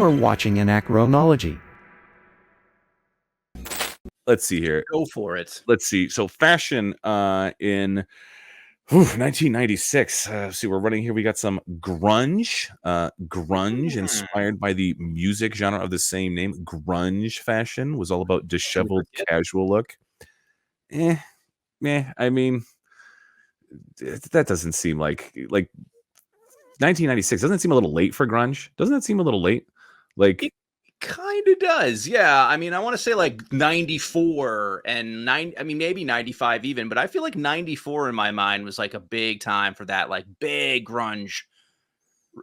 You are watching Anachronology. Let's see here. Go for it. Let's see. So fashion in 1996. See, we're running here. We got some grunge, inspired by the music genre of the same name. Grunge fashion was all about disheveled, casual look. I mean, that doesn't seem like 1996. Doesn't it seem a little late for grunge? Doesn't it seem a little late? Like, It kind of does. Yeah. I mean, I want to say like 94 and maybe 95 even, but I feel like 94 in my mind was like a big time for that, like big grunge,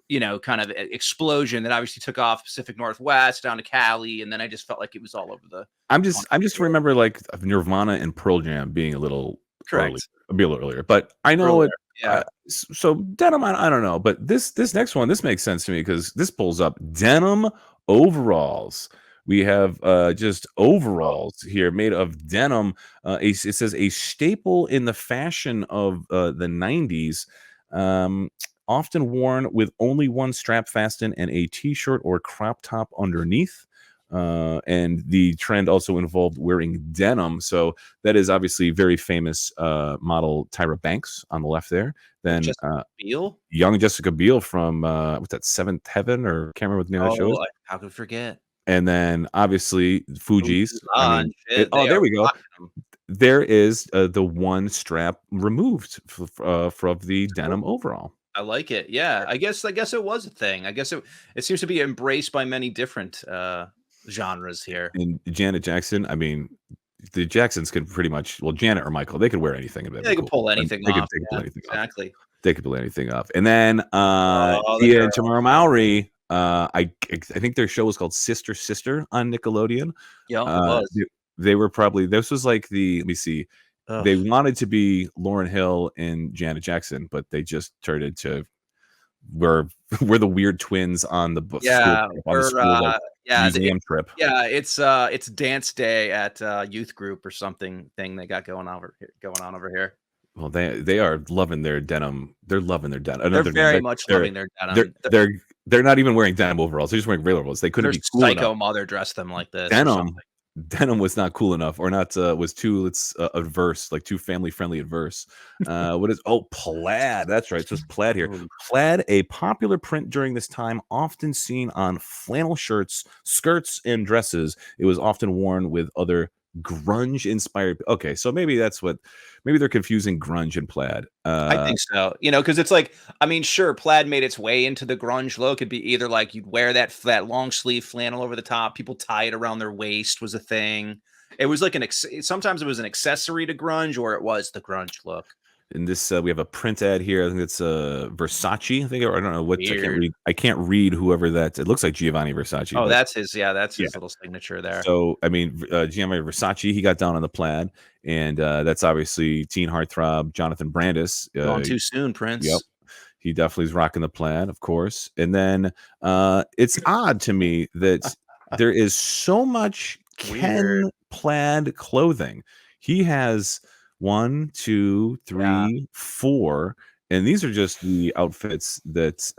kind of explosion that obviously took off Pacific Northwest down to Cali. And then I just felt like it was all over the. I'm just remember like Nirvana and Pearl Jam being a little early, a little earlier, but I know Earlier, it. yeah. So denim, I don't know, but this next one, this makes sense to me because this pulls up denim overalls. We have just overalls here made of denim. It says a staple in the fashion of the 90s, often worn with only one strap fastened and a t-shirt or crop top underneath. And the trend also involved wearing denim. So that is obviously very famous model Tyra Banks on the left there. Then Biel? Young Jessica Biel from what's that, Seventh Heaven, or can't remember what the name of that show is. How could I forget? And then obviously Fuji's. There we go. There is the one strap removed from the denim overall. I like it. Yeah, I guess it was a thing. I guess it seems to be embraced by many different genres here. And Janet Jackson, I mean, the Jacksons could pretty much, well, Janet or Michael, they could wear anything. Yeah, they could pull anything off. Exactly. They could pull anything off. And then Tia and Tamara Mowry, I think their show was called Sister Sister on Nickelodeon. Yeah, it was. They were probably, this was like the, let me see, they wanted to be Lauryn Hill and Janet Jackson, but they just turned into we're the weird twins on the museum trip. Yeah, it's dance day at youth group or something thing they got going on over here. Well, they are loving their denim. They're loving their denim. They're very much loving their denim. They're not even wearing denim overalls. They're just wearing regular overalls. They couldn't be cool psycho enough. Mother dressed them like this. Denim was not cool enough, or not was too adverse, like too family friendly adverse. What is plaid? That's right. So it's plaid here. Plaid, a popular print during this time, often seen on flannel shirts, skirts, and dresses. It was often worn with other grunge inspired. Okay, so maybe they're confusing grunge and plaid. I think so, because it's like, I mean, sure, plaid made its way into the grunge look. It'd be either like you'd wear that long sleeve flannel over the top, people tie it around their waist was a thing. It was like sometimes it was an accessory to grunge, or it was the grunge look. In this, we have a print ad here. I think it's Versace. I don't know what. I can't read whoever that. It looks like Giovanni Versace. Oh, that's his. Yeah, that's his little signature there. So I mean, Giovanni Versace, he got down on the plaid, and that's obviously teen heartthrob Jonathan Brandis. Gone too soon, Prince. Yep, he definitely is rocking the plaid, of course. And then it's odd to me that there is so much Ken plaid clothing. He has 1, 2, 3, 4, and these are just the outfits that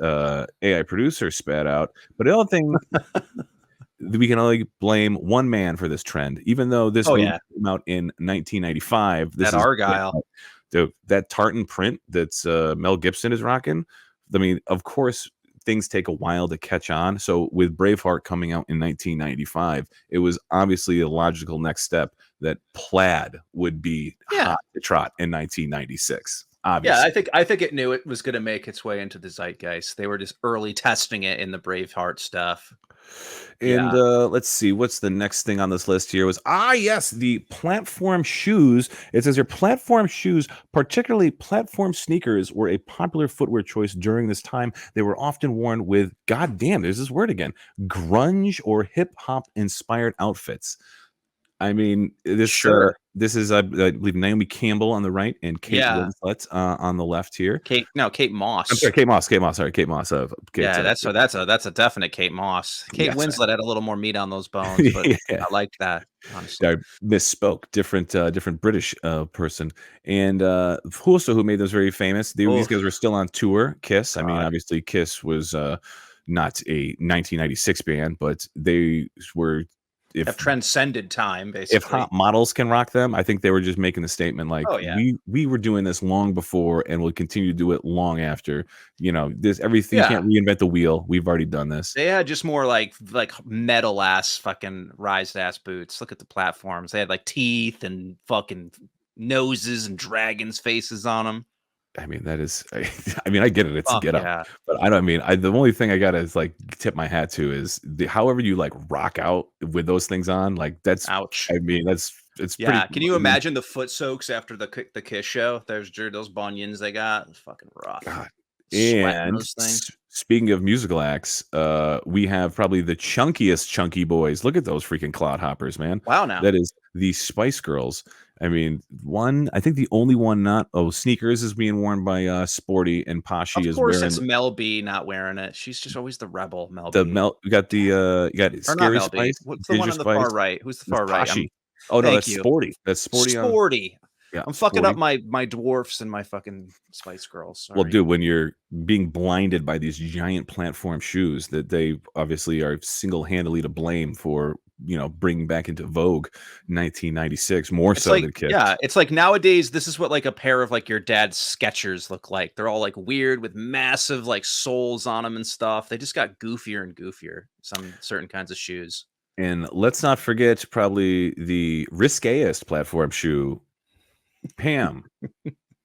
AI producer spat out. But the other thing, we can only blame one man for this trend, even though this movie came out in 1995. This is Argyle, that tartan print that's Mel Gibson is rocking. I mean, of course, things take a while to catch on. So with Braveheart coming out in 1995, it was obviously a logical next step that plaid would be hot to trot in 1996. Obviously. Yeah, I think it knew it was going to make its way into the zeitgeist. They were just early testing it in the Braveheart stuff. And let's see, what's the next thing on this list here was, yes, the platform shoes. It says here, platform shoes, particularly platform sneakers, were a popular footwear choice during this time. They were often worn with, goddamn, there's this word again, grunge or hip hop inspired outfits. I mean, this is, I believe, Naomi Campbell on the right and Kate Winslet on the left here. Kate Moss. I'm sorry, Kate Moss. Sorry, Kate Moss. That's a definite Kate Moss. Kate Winslet had a little more meat on those bones, but I liked that. Honestly. I misspoke. Different British person. And who made those very famous? These guys were still on tour. Kiss. I mean, obviously, Kiss was not a 1996 band, but they were. Have transcended time, If basically. Hot Models can rock them, I think they were just making the statement like, Oh, yeah. we were doing this long before and we'll continue to do it long after. You know, this everything, you Yeah. can't reinvent the wheel. We've already done this. They had just more like metal ass fucking rised ass boots. Look at the platforms. They had like teeth and fucking noses and dragons' faces on them. I mean, that is, I mean, I get it. It's Fuck get up, yeah. but I don't mean, the only thing I gotta is like tip my hat to is however you like rock out with those things on, like that's, Ouch. I mean, it's pretty, Yeah. Can you imagine the foot soaks after the Kiss show? There's those bunions they got. It's fucking rough. God. Sweating And those things. speaking of musical acts, we have probably the chunkiest chunky boys. Look at those freaking clod hoppers, man. Wow. Now. That is the Spice Girls. I mean, I think the only one not, Sneakers is being worn by Sporty, and Pashi Of is course, wearing it's Mel B not wearing it. She's just always the rebel, Mel the B. you got the you got Or not Scary Mel B. Spice, What's the one Ginger on the Spice, far right? Who's the that's far right? Pashi. Oh no, Thank that's you. Sporty. That's Sporty on, Sporty. yeah, I'm fucking up Sporty. my dwarfs and my fucking Spice Girls. Sorry. Well, dude, when you're being blinded by these giant platform shoes that they obviously are single-handedly to blame for, bringing back into vogue 1996, more It's so like, than Kiss. yeah, it's like nowadays, this is what like a pair of like your dad's Skechers look like. They're all like weird with massive like soles on them and stuff. They just got goofier and goofier, some certain kinds of shoes. And let's not forget probably the riskiest platform shoe, Pam,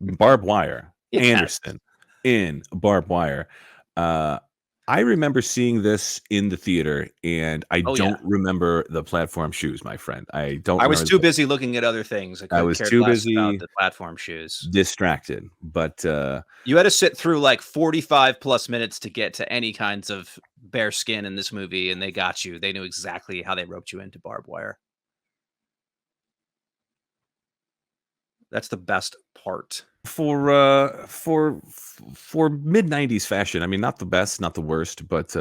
barbed wire, Yes. Anderson in barbed wire. I remember seeing this in the theater, and I Oh, yeah. don't remember the platform shoes, my friend. I don't. I was remember too busy looking at other things. I couldn't was care too less about busy the platform shoes. distracted, but You had to sit through like 45 plus minutes to get to any kinds of bare skin in this movie, and they got you. They knew exactly how they roped you into barbed wire. That's the best part. for mid 90s fashion, I mean, not the best, not the worst, but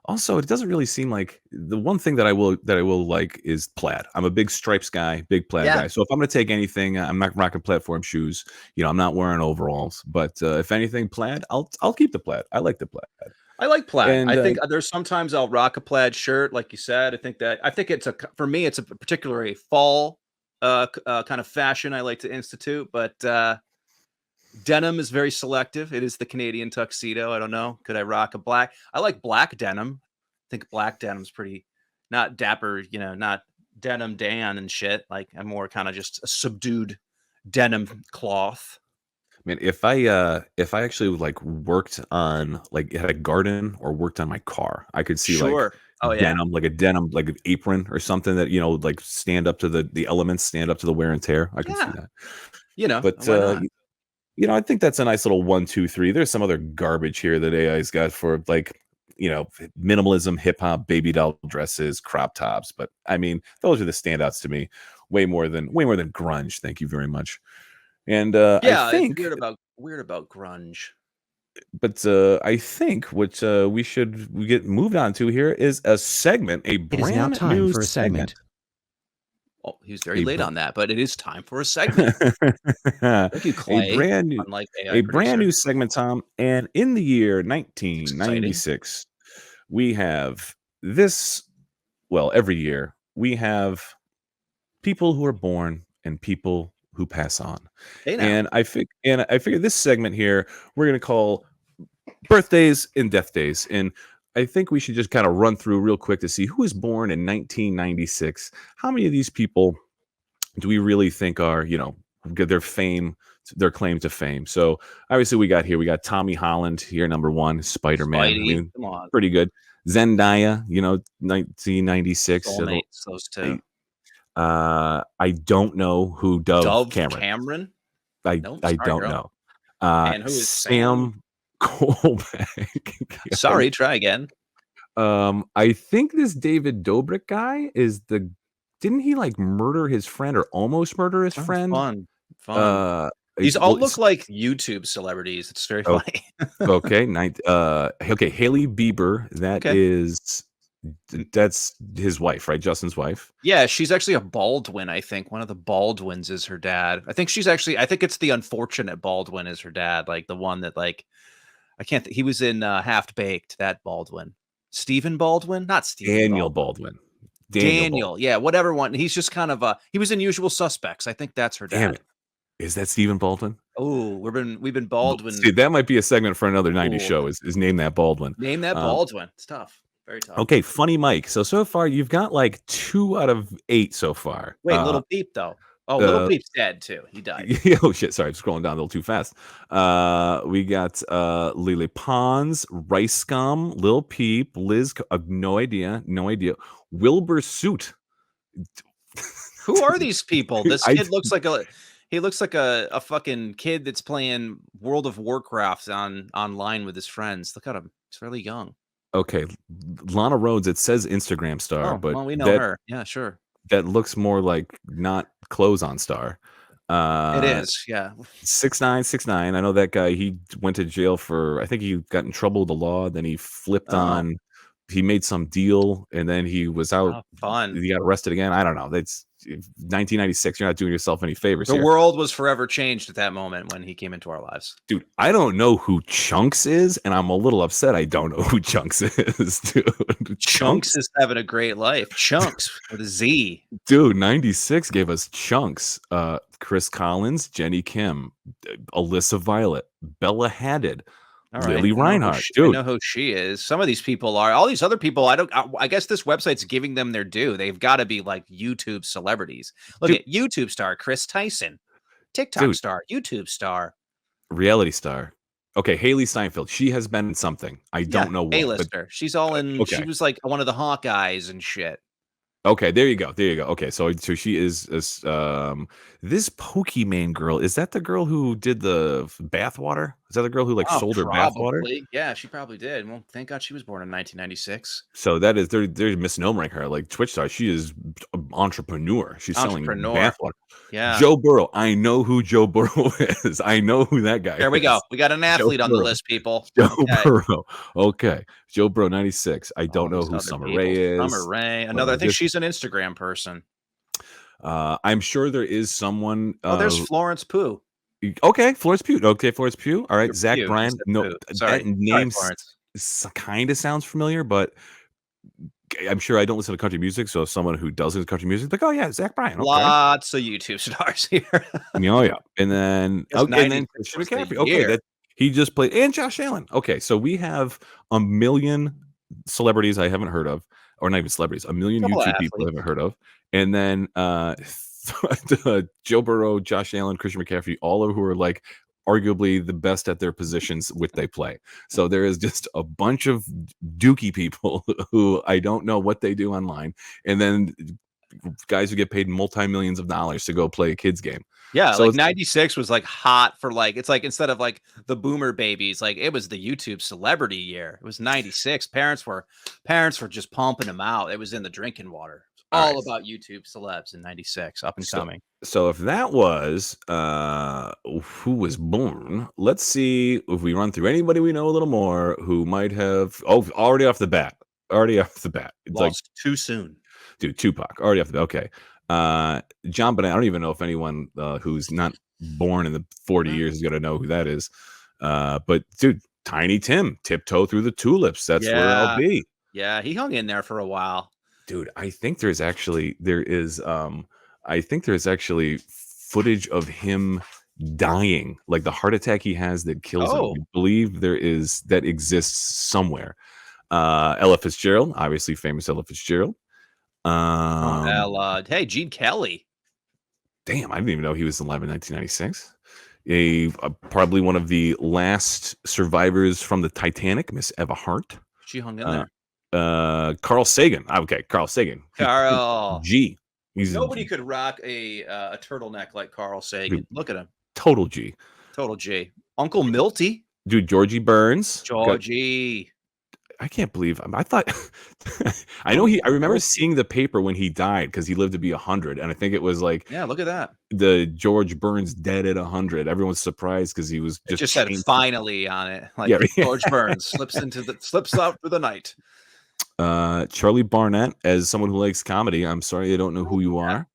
also it doesn't really seem like the one thing that I will like is plaid. I'm a big stripes guy, big plaid Yeah. guy. So if I'm going to take anything, I'm not rocking platform shoes. I'm not wearing overalls, but if anything plaid, I'll keep the plaid. I like the plaid. I like plaid. And I think there's sometimes I'll rock a plaid shirt, like you said. I think it's for me, it's a particularly fall kind of fashion I like to institute, but denim is very selective. It is the Canadian tuxedo. I don't know. Could I rock a black? I like black denim. I think black denim's pretty not dapper, not denim Dan and shit. Like I'm more kind of just a subdued denim cloth. I mean, if I actually like worked on like had a garden or worked on my car, I could see like Sure. Oh yeah. denim, like a denim, like an apron or something that like stand up to the elements, stand up to the wear and tear. I can see Yeah. that. But Why not? I think that's a nice little 1, 2, 3. There's some other garbage here that AI's got for like minimalism, hip hop, baby doll dresses, crop tops. But I mean, those are the standouts to me, way more than grunge. Thank you very much. And Yeah, I think, it's weird about grunge. but I think what we get moved on to here is a segment, a It is now brand time new for a segment. Oh, he was very A late br- on that, but it is time for a segment. Thank you, Clay. a brand new Unlike AI a brand producer. new segment, Tom. And in the year Exciting. 1996, we have this. Well, every year we have people who are born and people who pass on. Hey now. And I figure this segment here we're gonna call birthdays and death days. And I think we should just kind of run through real quick to see who was born in 1996. How many of these people do we really think are, get their claim to fame? So obviously we got Tommy Holland here, number one, Spider-Man. I Spidey, mean, come on. pretty good. Zendaya, 1996. Soulmates, those two. I don't know who Dove Cameron. I Sorry, don't girl. know. And who is Sam? Colbeck. Sorry, try again. I think this David Dobrik guy didn't he like murder his friend or almost murder his friend? Fun. These all look like YouTube celebrities. It's very funny. Okay, okay, Haley Bieber. That's his wife, right? Justin's wife. Yeah, she's actually a Baldwin, I think. One of the Baldwins is her dad. I think it's the unfortunate Baldwin is her dad. Like the one that like, he was in Half Baked, that Baldwin. Stephen Baldwin, not Stephen Daniel Baldwin. Baldwin. Daniel Baldwin. Daniel, yeah, whatever one. He's just kind of he was in Usual Suspects. I think that's her Damn dad. it. Is that Stephen Baldwin? Oh, we've been See, Baldwin. that might be a segment for another 90s Ooh. show is name that Baldwin. Name that Baldwin. It's tough. Very tough. Okay, Funny Mike. So far you've got like 2 out of 8 so far. Wait, Little Peep though. Oh, Little Peep's dead too. He died. Oh shit, sorry, I'm scrolling down a little too fast. We got Lily Pons, Rice Scum, Lil Peep, Liz, no idea. Wilbur Suit. Who are these people? This I- kid looks like a fucking kid that's playing World of Warcraft online with his friends. Look at him. He's really young. Okay, Lana Rhodes, it says Instagram star, Oh, but well, we know her. Yeah, sure. that looks more like not clothes on star. It is, yeah. 6'9", 6'9". I know that guy. He went to jail for. I think he got in trouble with the law. Then he flipped on. He made some deal, and then he was out. Oh, fun. He got arrested again. I don't know. That's 1996. You're not doing yourself any favors The here. world was forever changed at that moment when he came into our lives. Dude, I don't know who Chunks is, and I'm a little upset I don't know who Chunks is, dude. Chunks is having a great life. Chunks with a Z. Dude, 96 gave us Chunks. Chris Collins, Jenny Kim, Alyssa Violet, Bella Hadid, All right. Lily Reinhardt. Dude, I know who she is. Some of these people are. All these other people, I guess this website's giving them their due. They've got to be like YouTube celebrities. Look at YouTube star Chris Tyson, TikTok star, YouTube star, reality star. Okay, Haley Steinfeld. She has been in something. I don't know what. A-lister. She's all in. Okay. She was like one of the Hawkeyes and shit. Okay, there you go. Okay, so she is this Pokemon girl. Is that the girl who did the bathwater? Is that the girl who sold her bathwater? Yeah, she probably did. Well, thank God she was born in 1996. So that is they're misnomering her like Twitch star. She is an entrepreneur. She's selling bathwater. Yeah. Joe Burrow. I know who Joe Burrow is. I know who that guy is. There we go. We got an athlete on the list, people. Joe Burrow. Okay. Joe Burrow, 96. I don't know who Summer Rae is. Summer Rae. Another, I think she's an Instagram person. I'm sure there is someone. There's Florence Pugh. Okay, Florence Pugh. Okay, Florence Pugh. All right, Zach Bryan. No, sorry. That name kind of sounds familiar, but I'm sure I don't listen to country music. So someone who does listen to country music, like, oh yeah, Zach Bryan. Okay. Lots of YouTube stars here. Oh yeah, and then Christian McCaffrey. Okay, he just played, and Josh Allen. Okay, so we have a million celebrities I haven't heard of, or not even celebrities, a million YouTube people I haven't heard of, and then Joe Burrow, Josh Allen, Christian McCaffrey, all of who are like arguably the best at their positions with they play. So there is just a bunch of dookie people who I don't know what they do online, and then guys who get paid multi-millions of dollars to go play a kids game. Yeah, so 96 was like hot for it's like instead of like the boomer babies, like it was the YouTube celebrity year. It was 96. Parents were just pumping them out. It was in the drinking water. All about YouTube celebs in 96, up and coming. So if that was who was born, let's see if we run through anybody we know a little more who might have already off the bat. It's lost too soon. Dude, Tupac, already off the bat. Okay. John Bonet, I don't even know if anyone who's not born in the 40 years is going to know who that is. But dude, Tiny Tim, Tiptoe Through the Tulips. That's where I'll be. Yeah, he hung in there for a while. Dude, I think there is footage of him dying, like the heart attack he has that kills him. I believe that exists somewhere. Ella Fitzgerald, obviously famous Ella Fitzgerald. Hey, Gene Kelly. Damn, I didn't even know he was alive in 1996. Probably one of the last survivors from the Titanic, Miss Eva Hart. She hung in there. Carl Sagan. Okay, Carl Sagan. Carl G. Nobody could rock a turtleneck like Carl Sagan. Dude, look at him. Total G. Total G. Uncle Milty. Dude, Georgie Burns. Georgie. I can't believe I thought I remember seeing the paper when he died because he lived to be 100, and I think it was like, yeah, look at that, the George Burns dead at 100. Everyone's surprised because he was just said finally on it, like George Burns slips out for the night. Charlie Barnett, as someone who likes comedy, I'm sorry I don't know who you are.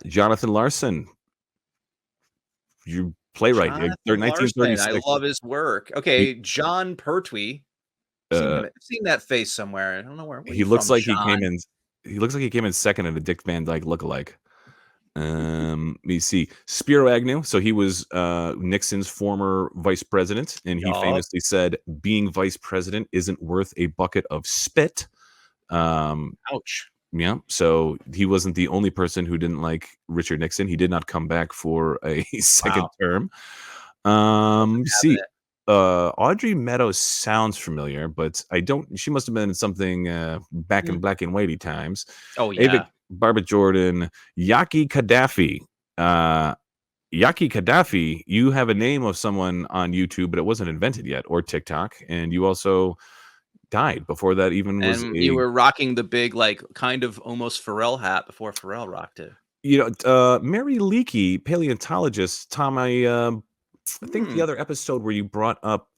Jonathan Larson, you playwright, 1936. I love his work. Okay, John Pertwee. I've seen that face somewhere. I don't know where are He you looks from, like John? he looks like he came in second in a Dick Van Dyke lookalike. Let me see. Spiro Agnew. So he was Nixon's former vice president, and he Yup. famously said, "Being vice president isn't worth a bucket of spit." Um, Ouch. yeah. So he wasn't the only person who didn't like Richard Nixon. He did not come back for a second Wow. term. Wasn't See. having it. Audrey Meadows sounds familiar, but I don't. She must have been in something back in Mm. black and whitey times. Oh, Ava yeah. Barbara Jordan, Yaki Gaddafi. Uh, Yaki Gaddafi, you have a name of someone on YouTube, but it wasn't invented yet, or TikTok, and you also died before that even was And you a. were rocking the big, like, kind of almost Pharrell hat before Pharrell rocked it. Mary Leakey, paleontologist. Tom, I think the Hmm. other episode where you brought up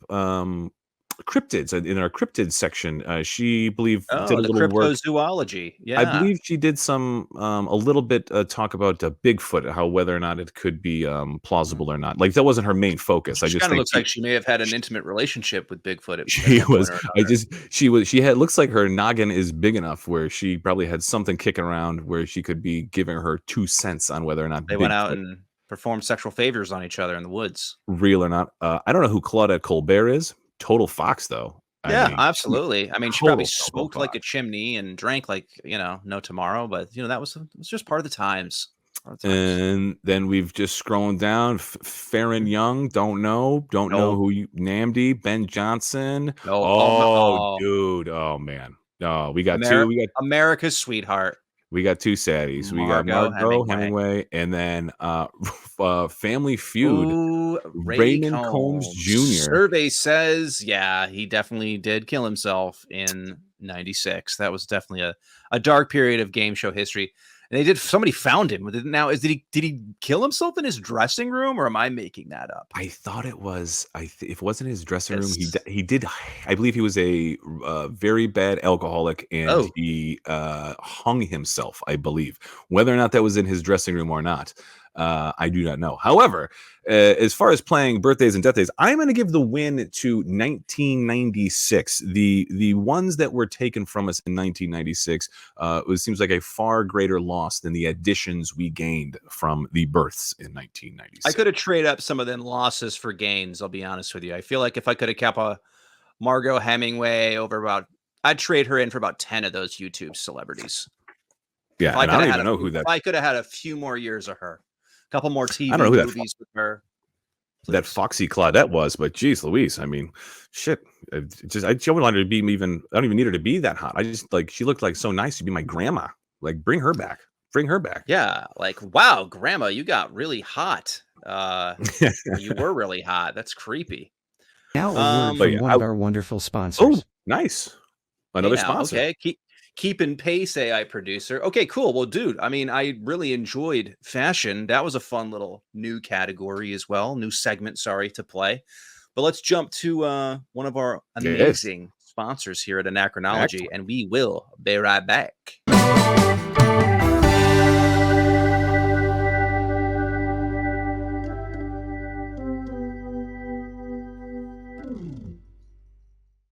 cryptids in our cryptid section, she did Oh, a the little work. cryptozoology. I Yeah. believe she did some a little bit talk about Bigfoot, how whether or not it could be Mm. plausible or not. Like that wasn't her main focus. I She just kinda think looks like she may have had an she, intimate relationship with Bigfoot at she one point was. or I another. just she had looks like her noggin is big enough where she probably had something kicking around where she could be giving her 2 cents on whether or not They went out Bigfoot and performed sexual favors on each other in the woods. real or not. I don't know who Claudette Colbert is. Total Fox though. I Yeah, mean, absolutely. I mean, she probably total smoked like Fox. a chimney and drank like, no tomorrow, but, that was just part of the times. Part of the times. And then we've just scrolling down. Farron Mhm. Young, don't know No. who you. Namdi, Ben Johnson. No. Oh, Oh, dude. Oh man. Oh, we got two. Ameri America's sweetheart, We got two saddies. We got Margot Margot Hemingway. Hemingway, and then Family Feud. Ooh, Ray Raymond Combs Combs. Jr. Survey says, yeah, he definitely did kill himself in '96. That was definitely a dark period of game show history. And somebody found him. Now, did he kill himself in his dressing room, or am I making that up? I thought it was. If it wasn't his dressing room, Yes. he did. I believe he was a very bad alcoholic, and Oh, he hung himself. I believe whether or not that was in his dressing room or not, I do not know. However, as far as playing birthdays and death days, I'm going to give the win to 1996. The ones that were taken from us in 1996, it seems like a far greater loss than the additions we gained from the births in I 1996. could have traded up some of them losses for gains. I'll be honest with you. I feel like if I could have kept a Margot Hemingway I'd trade her in for about 10 of those YouTube celebrities. If Yeah, I and I could don't have had even know who if that. I could have had a few more years of her, a couple more I don't TV know who movies with her, that please. Foxy Claudette was, but geez, Louise. I mean, shit. She wanted to be even. I don't even need her to be that hot. I just like she looked like so nice to be my grandma. Like, bring her back. Bring her back. Yeah, like, wow, grandma, you got really hot. Or you were really hot. That's creepy. Now a word But Um, from yeah. one of our wonderful Oh, sponsors. nice. Hey Another now, sponsor. okay, keep in pace, AI producer. Okay, cool. Well, dude, I mean, I really enjoyed fashion. That was a fun little new category as well, new segment, sorry, to play. But let's jump to one of our Yes. amazing sponsors here at Anachronology, Excellent. and we will be right back.